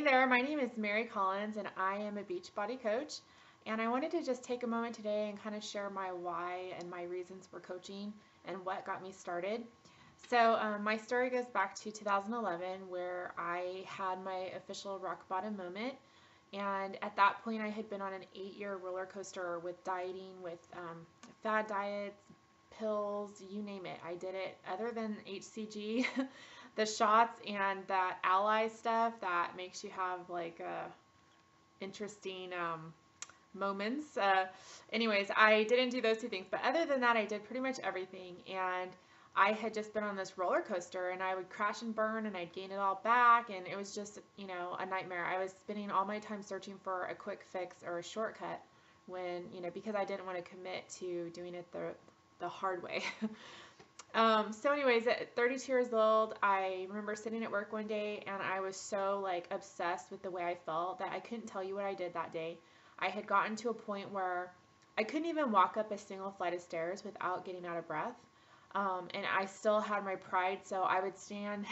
there, my name is Mary Collins and I am a Beachbody coach. And I wanted to just take a moment today and kind of share my why and my reasons for coaching and what got me started. My story goes back to 2011 where I had my official rock bottom moment. And at that point, I had been on an 8-year roller coaster with dieting, with fad diets, pills, you name it. I did it other than HCG, the shots and that ally stuff that makes you have like interesting moments. Anyways, I didn't do those two things, but other than that, I did pretty much everything. And I had just been on this roller coaster and I would crash and burn and I'd gain it all back. And it was just, a nightmare. I was spending all my time searching for a quick fix or a shortcut when, because I didn't want to commit to doing it the hard way. Anyways, at 32 years old, I remember sitting at work one day and I was so like obsessed with the way I felt that I couldn't tell you what I did that day. I had gotten to a point where I couldn't even walk up a single flight of stairs without getting out of breath. And I still had my pride, so I would stand,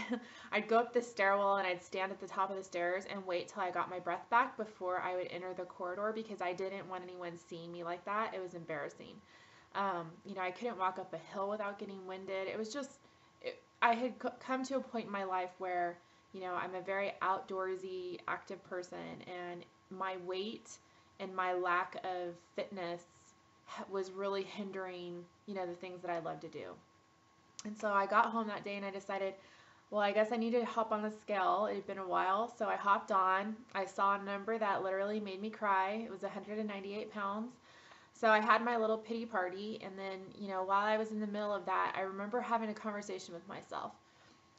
I'd go up the stairwell and I'd stand at the top of the stairs and wait till I got my breath back before I would enter the corridor because I didn't want anyone seeing me like that. It was embarrassing. I couldn't walk up a hill without getting winded. It was just, I had come to a point in my life where, I'm a very outdoorsy, active person, and my weight and my lack of fitness was really hindering, the things that I love to do. And so I got home that day and I decided, well, I guess I need to hop on the scale. It had been a while, so I hopped on. I saw a number that literally made me cry. It was 198 pounds. So I had my little pity party, and then, while I was in the middle of that, I remember having a conversation with myself.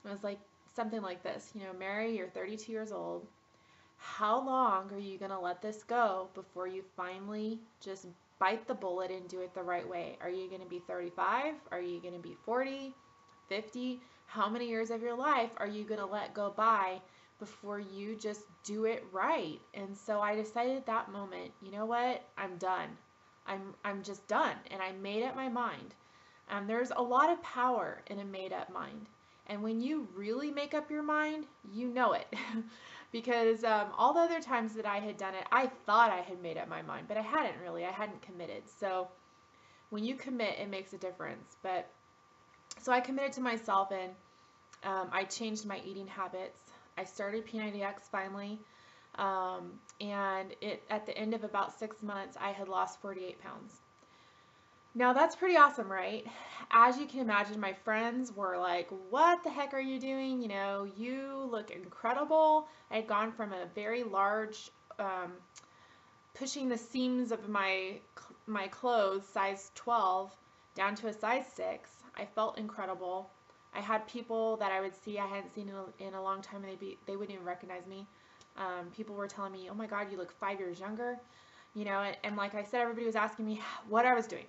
It was like something like this, Mary, you're 32 years old. How long are you going to let this go before you finally just bite the bullet and do it the right way? Are you going to be 35? Are you going to be 40, 50? How many years of your life are you going to let go by before you just do it right? And so I decided at that moment, you know what? I'm done. I'm just done. And I made up my mind. There's a lot of power in a made up mind. And when you really make up your mind, you know it. Because all the other times that I had done it, I thought I had made up my mind, but I hadn't really. I hadn't committed. So when you commit, it makes a difference. So I committed to myself, and I changed my eating habits. I started P90X finally. And at the end of about 6 months, I had lost 48 pounds. Now that's pretty awesome, right? As you can imagine, my friends were like, what the heck are you doing? You look incredible. I had gone from a very large, pushing the seams of my clothes, size 12, down to a size 6. I felt incredible. I had people that I would see I hadn't seen in a long time, and they wouldn't even recognize me. People were telling me, oh my God, you look 5 years younger. And like I said, everybody was asking me what I was doing.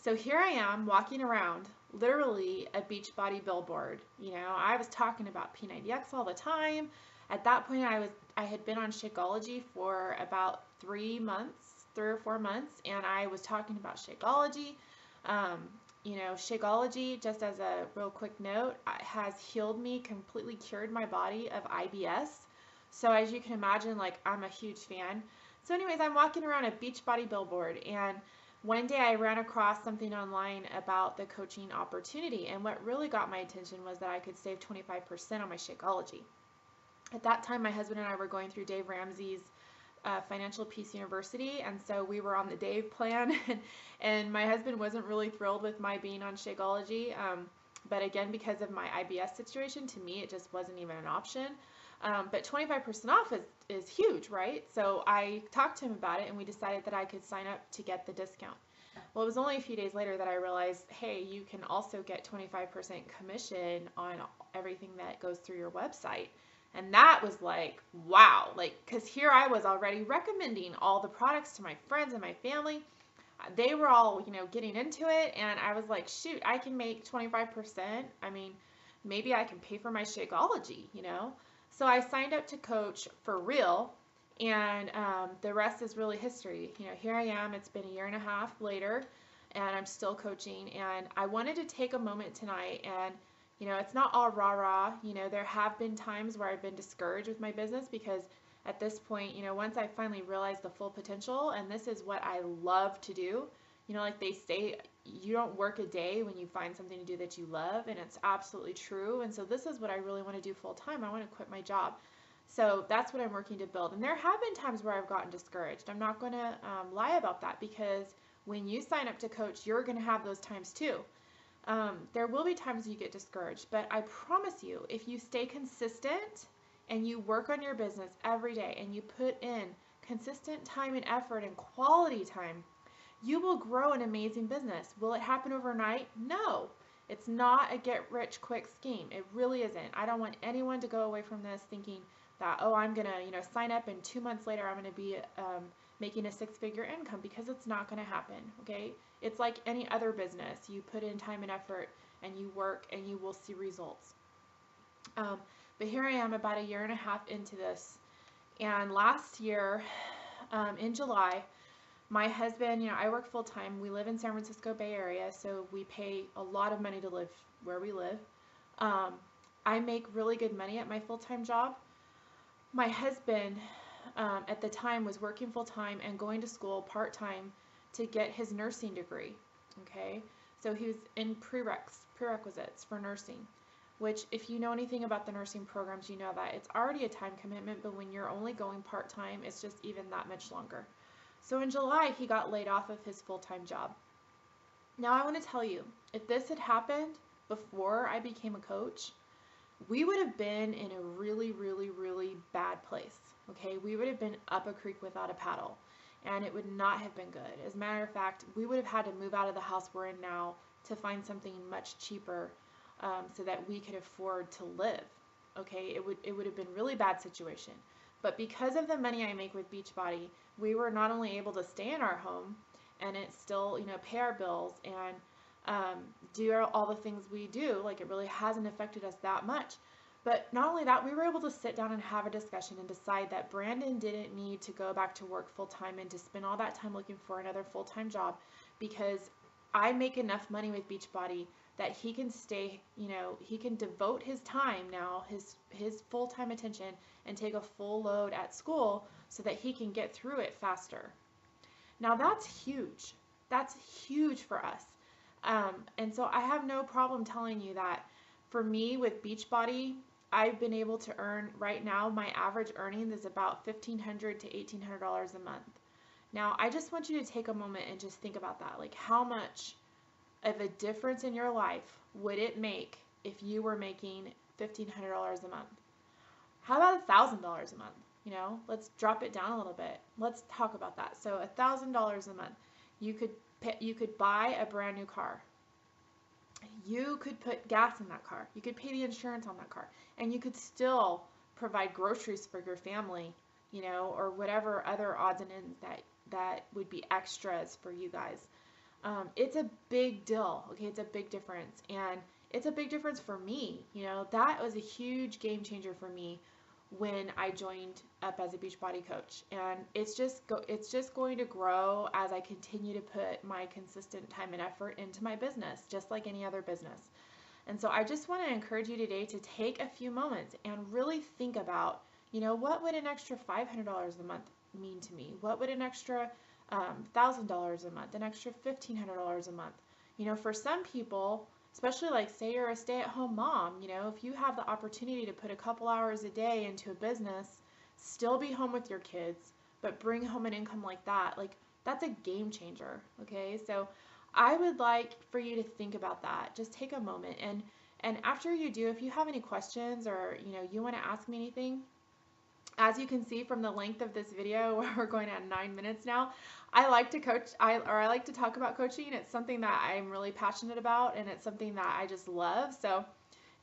So here I am walking around, literally a Beachbody billboard. I was talking about P90X all the time. At that point, I had been on Shakeology for about 3 or 4 months, and I was talking about Shakeology. Shakeology, just as a real quick note, has healed me, completely cured my body of IBS. So as you can imagine, like, I'm a huge fan. So anyways, I'm walking around a Beachbody billboard, and one day I ran across something online about the coaching opportunity, and what really got my attention was that I could save 25% on my Shakeology. At that time, my husband and I were going through Dave Ramsey's Financial Peace University, and so we were on the Dave plan, and my husband wasn't really thrilled with my being on Shakeology, but again, because of my IBS situation, to me, it just wasn't even an option. But 25% off is huge, right? So I talked to him about it, and we decided that I could sign up to get the discount. Well, it was only a few days later that I realized, hey, you can also get 25% commission on everything that goes through your website. And that was like, wow, because here I was already recommending all the products to my friends and my family. They were all, getting into it, and I was like, shoot, I can make 25%. I mean, maybe I can pay for my Shakeology, So I signed up to coach for real, and the rest is really history. Here I am. It's been 1.5 years later, and I'm still coaching. And I wanted to take a moment tonight and it's not all rah-rah. There have been times where I've been discouraged with my business because at this point, once I finally realized the full potential, and this is what I love to do, like they say, you don't work a day when you find something to do that you love, and it's absolutely true. And so this is what I really want to do full time. I want to quit my job. So that's what I'm working to build. And there have been times where I've gotten discouraged. I'm not going to lie about that, because when you sign up to coach, you're going to have those times too. There will be times you get discouraged, but I promise you, if you stay consistent and you work on your business every day and you put in consistent time and effort and quality time, you will grow an amazing business. Will it happen overnight? No. It's not a get rich quick scheme. It really isn't. I don't want anyone to go away from this thinking that, oh, I'm going to, sign up and 2 months later I'm going to be making a six-figure income, because it's not going to happen, okay? It's like any other business. You put in time and effort and you work and you will see results. But here I am about a year and a half into this. And last year, in July, my husband, I work full time. We live in San Francisco Bay Area, so we pay a lot of money to live where we live. I make really good money at my full-time job. My husband, at the time, was working full-time and going to school part-time to get his nursing degree, okay? So he was in prerequisites for nursing, which, if you know anything about the nursing programs, you know that it's already a time commitment, but when you're only going part-time, it's just even that much longer. So in July, he got laid off of his full-time job. Now I want to tell you, if this had happened before I became a coach, we would have been in a really, really, really bad place, okay? We would have been up a creek without a paddle, and it would not have been good. As a matter of fact, we would have had to move out of the house we're in now to find something much cheaper, so that we could afford to live, okay? It would have been a really bad situation. But because of the money I make with Beachbody, we were not only able to stay in our home and it still, pay our bills and do all the things we do. Like, it really hasn't affected us that much. But not only that, we were able to sit down and have a discussion and decide that Brandon didn't need to go back to work full time and to spend all that time looking for another full-time job, because I make enough money with Beachbody that he can stay, he can devote his time now, his full-time attention, and take a full load at school so that he can get through it faster. Now that's huge. That's huge for us. And so I have no problem telling you that for me with Beachbody, I've been able to earn, right now, my average earnings is about $1,500 to $1,800 a month. Now, I just want you to take a moment and just think about that. Like, how much of a difference in your life would it make if you were making $1,500 a month? How about $1,000 a month? Let's drop it down a little bit. Let's talk about that. So $1,000 a month, you could buy a brand new car. You could put gas in that car. You could pay the insurance on that car, and you could still provide groceries for your family, or whatever other odds and ends that would be extras for you guys. It's a big deal, okay? It's a big difference, and it's a big difference for me. That was a huge game changer for me when I joined up as a Beachbody coach, and it's just going to grow as I continue to put my consistent time and effort into my business, just like any other business. And so I just want to encourage you today to take a few moments and really think about, what would an extra $500 a month mean to me? What would an extra $1,000 a month, an extra $1,500 a month? For some people, especially, like, say you're a stay-at-home mom, if you have the opportunity to put a couple hours a day into a business, still be home with your kids, but bring home an income like that, like, that's a game changer, okay? So I would like for you to think about that. Just take a moment, and after you do, if you have any questions, or you want to ask me anything, as you can see from the length of this video, where we're going at 9 minutes now, I like to coach, I like to talk about coaching. It's something that I'm really passionate about, and it's something that I just love. So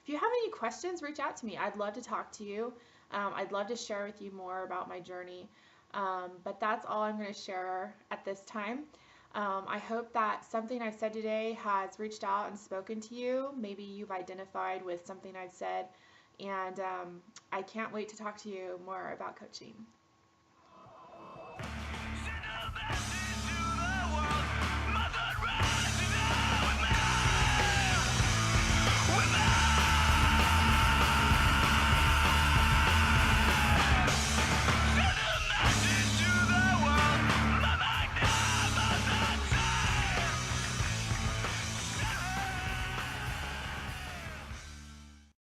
if you have any questions, reach out to me. I'd love to talk to you. I'd love to share with you more about my journey. But that's all I'm going to share at this time. I hope that something I've said today has reached out and spoken to you. Maybe you've identified with something I've said. And I can't wait to talk to you more about coaching.